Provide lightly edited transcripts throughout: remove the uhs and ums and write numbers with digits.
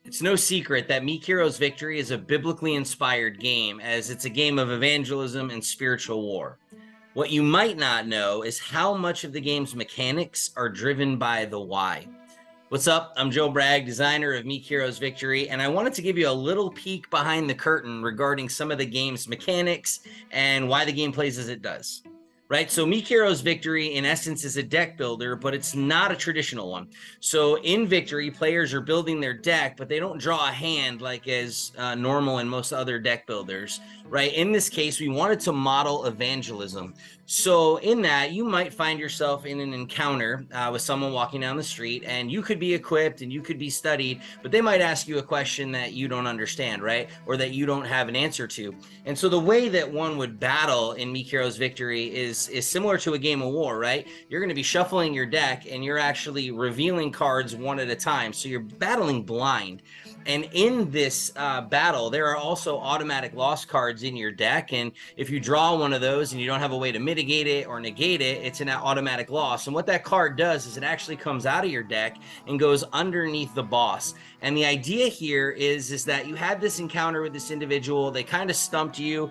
It's no secret that Meek Heroes Victory is a biblically inspired game, as it's a game of evangelism and spiritual war. What you might not know is how much of the game's mechanics are driven by the why. What's up? I'm Joe Bragg, designer of Meek Heroes Victory, and I wanted to give you a little peek behind the curtain regarding some of the game's mechanics and why the game plays as it does. Right, so Meek Heroes Victory in essence is a deck builder, but it's not a traditional one. So in Victory, players are building their deck, but they don't draw a hand like as normal in most other deck builders. Right, in this case, we wanted to model evangelism. So in that, you might find yourself in an encounter with someone walking down the street, and you could be equipped and you could be studied, but they might ask you a question that you don't understand, right, or that you don't have an answer to. And so the way that one would battle in Meek Heroes Victory is similar to a game of war, right? You're going to be shuffling your deck and you're actually revealing cards one at a time. So you're battling blind. And in this battle, there are also automatic loss cards in your deck. And if you draw one of those and you don't have a way to mitigate it or negate it, it's an automatic loss. And what that card does is it actually comes out of your deck and goes underneath the boss. And the idea here is that you had this encounter with this individual. They kind of stumped you,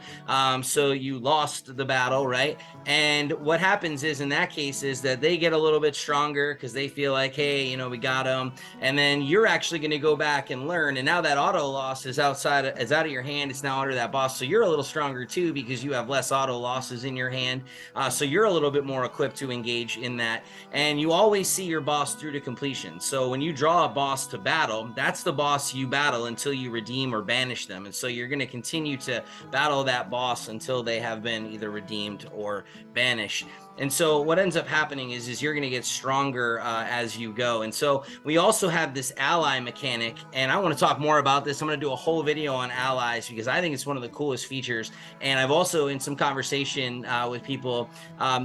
so you lost the battle, right? And what happens is in that case is that they get a little bit stronger because they feel like, hey, you know, we got them. And then you're actually going to go back and learn. And now that auto loss is out of your hand. It's now under that boss. So you're a little stronger too because you have less auto losses in your hand. So you're a little bit more equipped to engage in that. And you always see your boss through to completion. So when you draw a boss to battle, that's the boss you battle until you redeem or banish them. And so you're going to continue to battle that boss until they have been either redeemed or banished. And so what ends up happening is you're going to get stronger as you go. And so we also have this ally mechanic, and I want to talk more about this. I'm going to do a whole video on allies because I think it's one of the coolest features. And I've also, in some conversation with people,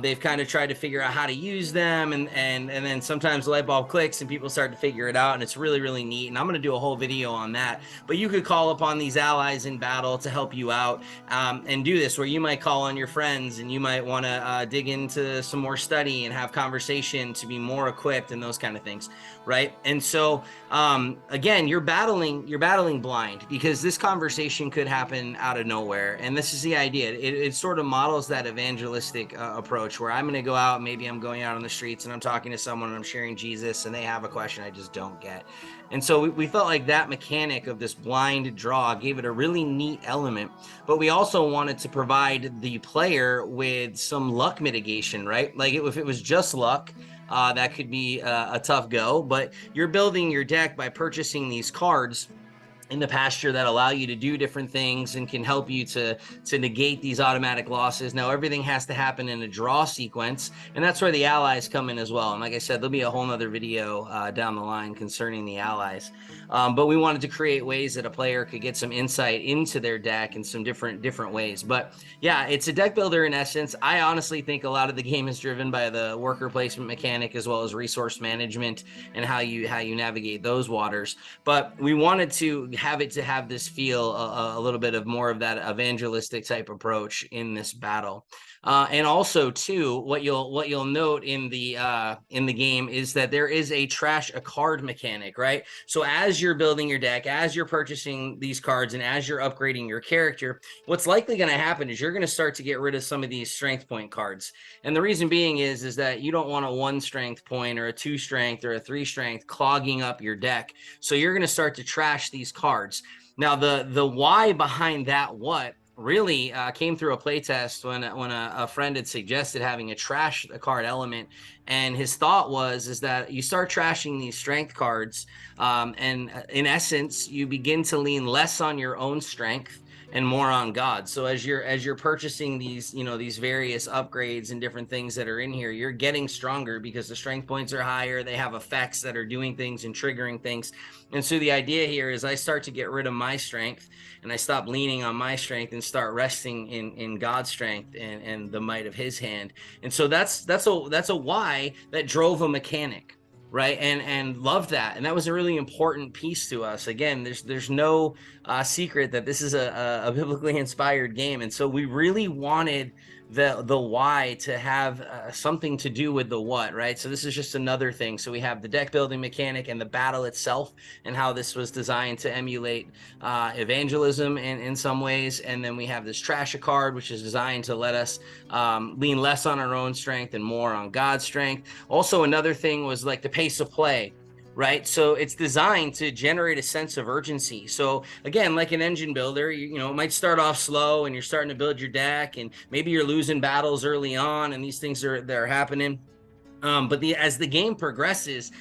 they've kind of tried to figure out how to use them, and then sometimes the light bulb clicks and people start to figure it out, and it's really, really neat. And I'm going to do a whole video on that. But you could call upon these allies in battle to help you out and do this, where you might call on your friends and you might want to dig into some more study and have conversation to be more equipped and those kind of things, right? And so again, you're battling blind because this conversation could happen out of nowhere. And this is the idea. It sort of models that evangelistic approach where I'm going to go out, maybe I'm going out on the streets and I'm talking to someone and I'm sharing Jesus and they have a question I just don't get. And so we felt like that mechanic of this blind draw gave it a really neat element, but we also wanted to provide the player with some luck mitigation, right? Like if it was just luck, that could be a tough go, but you're building your deck by purchasing these cards in the pasture that allow you to do different things and can help you to negate these automatic losses. Now, everything has to happen in a draw sequence, and that's where the allies come in as well. And like I said, there'll be a whole nother video down the line concerning the allies. But we wanted to create ways that a player could get some insight into their deck in some different ways. But yeah, it's a deck builder in essence. I honestly think a lot of the game is driven by the worker placement mechanic as well as resource management and how you navigate those waters. But we wanted to have this feel a little bit of more of that evangelistic type approach in this battle. And also too, what you'll note in the game is that there is a trash a card mechanic, right? So as you're building your deck, as you're purchasing these cards, and as you're upgrading your character, what's likely going to happen is you're going to start to get rid of some of these strength point cards. And the reason being is that you don't want a 1 strength point or a 2 strength or a 3 strength clogging up your deck. So you're going to start to trash these cards. Now, the why behind that what really came through a playtest when a friend had suggested having a trash card element, and his thought is that you start trashing these strength cards, and in essence, you begin to lean less on your own strength and more on God. So as you're purchasing these, these various upgrades and different things that are in here, you're getting stronger because the strength points are higher. They have effects that are doing things and triggering things. And so the idea here is I start to get rid of my strength and I stop leaning on my strength and start resting in God's strength and the might of his hand. And so that's a why that drove a mechanic. Right. And loved that. And that was a really important piece to us. Again, there's no secret that this is a biblically inspired game. And so we really wanted the why to have something to do with the what, right? So this is just another thing. So we have the deck building mechanic and the battle itself, and how this was designed to emulate evangelism in some ways. And then we have this trash a card, which is designed to let us lean less on our own strength and more on God's strength. Also, another thing was like the pace of play, right? So it's designed to generate a sense of urgency. So again, like an engine builder, you know, it might start off slow and you're starting to build your deck, and maybe you're losing battles early on, and these things they're happening. But as the game progresses,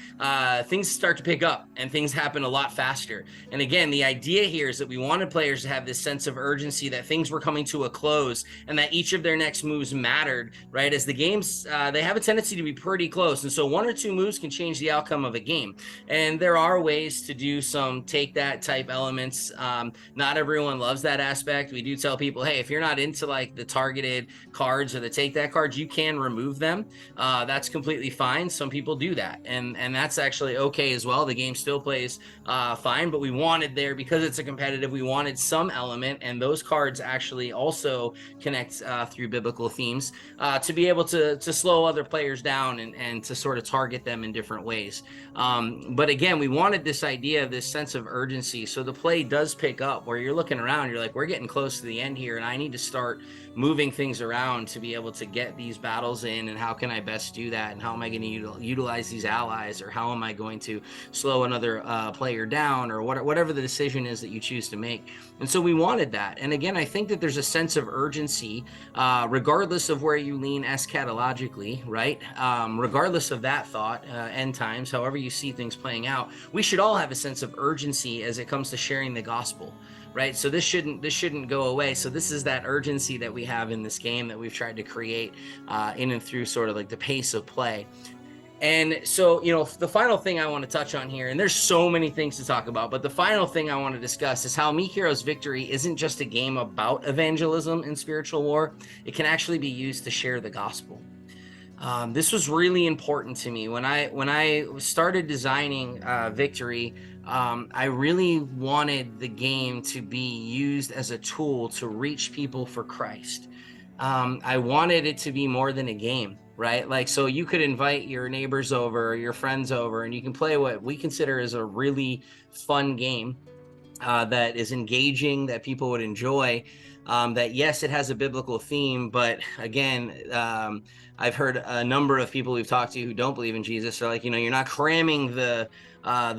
things start to pick up and things happen a lot faster. And again, the idea here is that we wanted players to have this sense of urgency, that things were coming to a close and that each of their next moves mattered, right? As the games, they have a tendency to be pretty close. And so one or two moves can change the outcome of a game. And there are ways to do some take that type elements. Not everyone loves that aspect. We do tell people, hey, if you're not into like the targeted cards or the take that cards, you can remove them. That's completely fine. Some people do that, and that's actually okay as well. The game still plays fine, but we wanted there, because it's a competitive, we wanted some element, and those cards actually also connect through biblical themes to be able to slow other players down and to sort of target them in different ways. But again, we wanted this idea, this sense of urgency, so the play does pick up where you're looking around, you're like, we're getting close to the end here, and I need to start moving things around to be able to get these battles in. And how can I best do that? And how am I going to utilize these allies? Or how am I going to slow another player down? Or whatever the decision is that you choose to make. And so we wanted that. And again, I think that there's a sense of urgency, regardless of where you lean eschatologically, right? Regardless of that thought, end times, however you see things playing out, we should all have a sense of urgency as it comes to sharing the gospel. Right. So this shouldn't go away. So this is that urgency that we have in this game that we've tried to create in and through sort of like the pace of play. And so, you know, the final thing I want to touch on here, and there's so many things to talk about, but the final thing I want to discuss is how Meek Heroes Victory isn't just a game about evangelism and spiritual war. It can actually be used to share the gospel. This was really important to me when I started designing Victory. I really wanted the game to be used as a tool to reach people for Christ. I wanted it to be more than a game, right? Like, so you could invite your neighbors over, your friends over, and you can play what we consider as a really fun game that is engaging, that people would enjoy. That yes, it has a biblical theme, but again, I've heard a number of people we've talked to who don't believe in Jesus are like, you know, you're not cramming the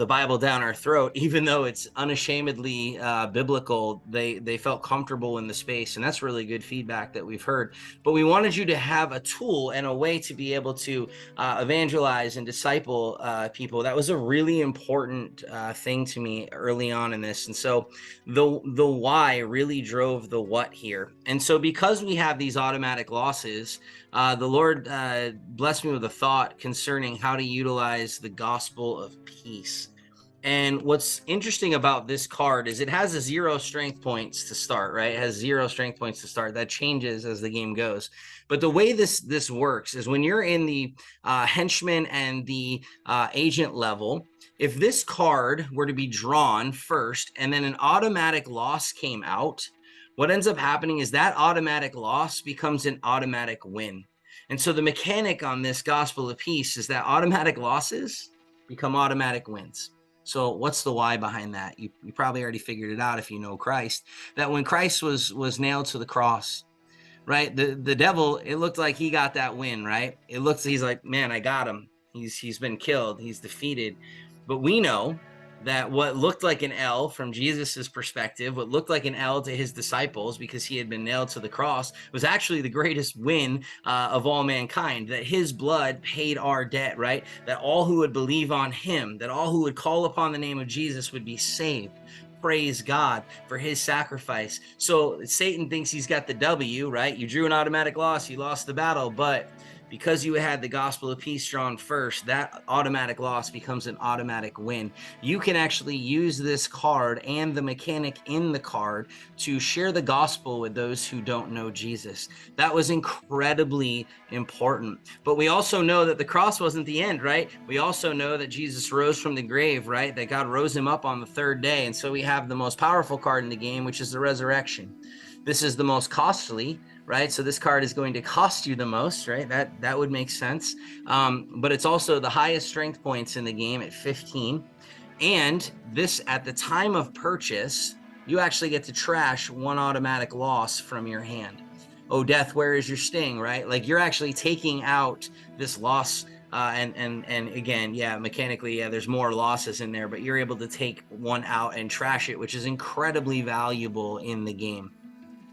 Bible down our throat, even though it's unashamedly biblical. They felt comfortable in the space, and that's really good feedback that we've heard. But we wanted you to have a tool and a way to be able to evangelize and disciple people. That was a really important thing to me early on in this, and so the why really drove the what here. And so because we have these automatic losses, the Lord blessed me with a thought concerning how to utilize the gospel of peace. And what's interesting about this card is it has a 0 strength points to start, right? It has 0 strength points to start. That changes as the game goes. But the way this works is when you're in the henchman and the agent level, if this card were to be drawn first and then an automatic loss came out, what ends up happening is that automatic loss becomes an automatic win. And so the mechanic on this gospel of peace is that automatic losses become automatic wins. So what's the why behind that? You probably already figured it out if you know Christ, that when Christ was nailed to the cross, right? The devil, it looked like he got that win, right? He's like, man, I got him. He's been killed. He's defeated. But we know that what looked like an L from Jesus's perspective, what looked like an L to his disciples because he had been nailed to the cross, was actually the greatest win of all mankind, that his blood paid our debt, right? That all who would believe on him, that all who would call upon the name of Jesus would be saved. Praise God for his sacrifice. So Satan thinks he's got the W, right? You drew an automatic loss, you lost the battle, but because you had the gospel of peace drawn first, that automatic loss becomes an automatic win. You can actually use this card and the mechanic in the card to share the gospel with those who don't know Jesus. That was incredibly important. But we also know that the cross wasn't the end, right? We also know that Jesus rose from the grave, right? That God rose him up on the third day. And so we have the most powerful card in the game, which is the resurrection. This is the most costly, right? So this card is going to cost you the most, right? That would make sense. But it's also the highest strength points in the game at 15. And this, at the time of purchase, you actually get to trash one automatic loss from your hand. Oh, death, where is your sting, right? Like you're actually taking out this loss. And again, yeah, mechanically, yeah, there's more losses in there, but you're able to take one out and trash it, which is incredibly valuable in the game.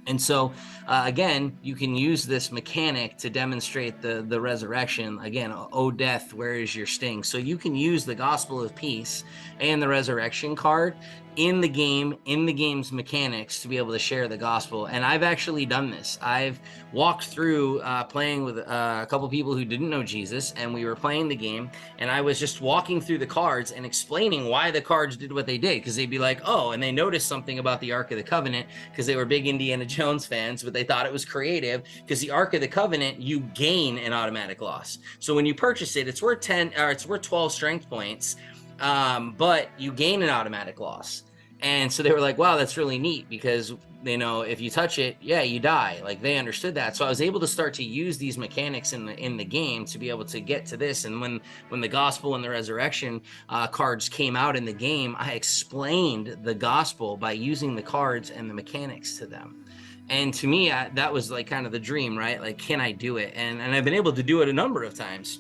And so, again, you can use this mechanic to demonstrate the resurrection. Again, oh, death, where is your sting? So you can use the gospel of peace and the resurrection card in the game, in the game's mechanics, to be able to share the gospel. And I've actually done this. I've walked through playing with a couple people who didn't know Jesus, and we were playing the game, and I was just walking through the cards and explaining why the cards did what they did, because they'd be like, oh, and they noticed something about the Ark of the Covenant, because they were big Indiana Jones fans, but they thought it was creative, because the Ark of the Covenant, you gain an automatic loss. So when you purchase it, it's worth 10, or it's worth 12 strength points, but you gain an automatic loss. And so they were like, wow, that's really neat, because if you touch it, yeah, you die. Like they understood that. So I was able to start to use these mechanics in the game to be able to get to this. And when the gospel and the resurrection cards came out in the game, I explained the gospel by using the cards and the mechanics to them. And to me, that was like kind of the dream, right? Like, can I do it? And I've been able to do it a number of times,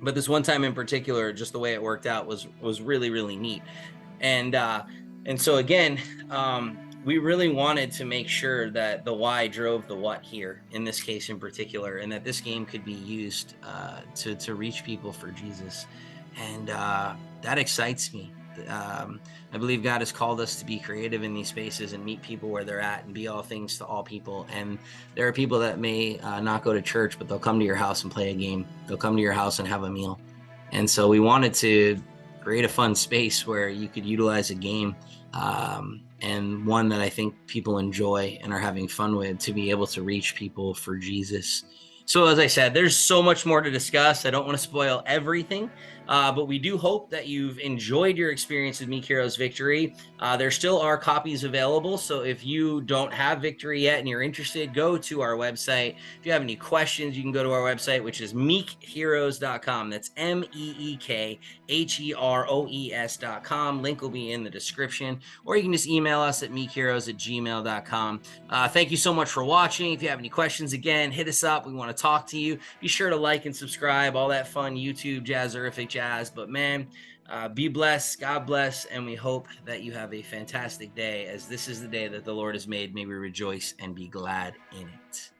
but this one time in particular, just the way it worked out was really, really neat. And so again, we really wanted to make sure that the why drove the what here, in this case in particular, and that this game could be used to reach people for Jesus. And that excites me. I believe God has called us to be creative in these spaces and meet people where they're at and be all things to all people. And there are people that may not go to church, but they'll come to your house and play a game. They'll come to your house and have a meal. And so we wanted to create a fun space where you could utilize a game, and one that I think people enjoy and are having fun with, to be able to reach people for Jesus. So as I said, there's so much more to discuss. I don't want to spoil everything, but we do hope that you've enjoyed your experience with Meek Heroes Victory. There still are copies available, so if you don't have Victory yet and you're interested, go to our website. If you have any questions, you can go to our website, which is meekheroes.com. That's MEekHeroes.com. Link will be in the description, or you can just email us at meekheroes@gmail.com. Thank you so much for watching. If you have any questions, again, hit us up. We want to talk to you. Be sure to like and subscribe, all that fun YouTube jazzerific jazz. But man, be blessed, God bless, and we hope that you have a fantastic day, as this is the day that the Lord has made. May we rejoice and be glad in it.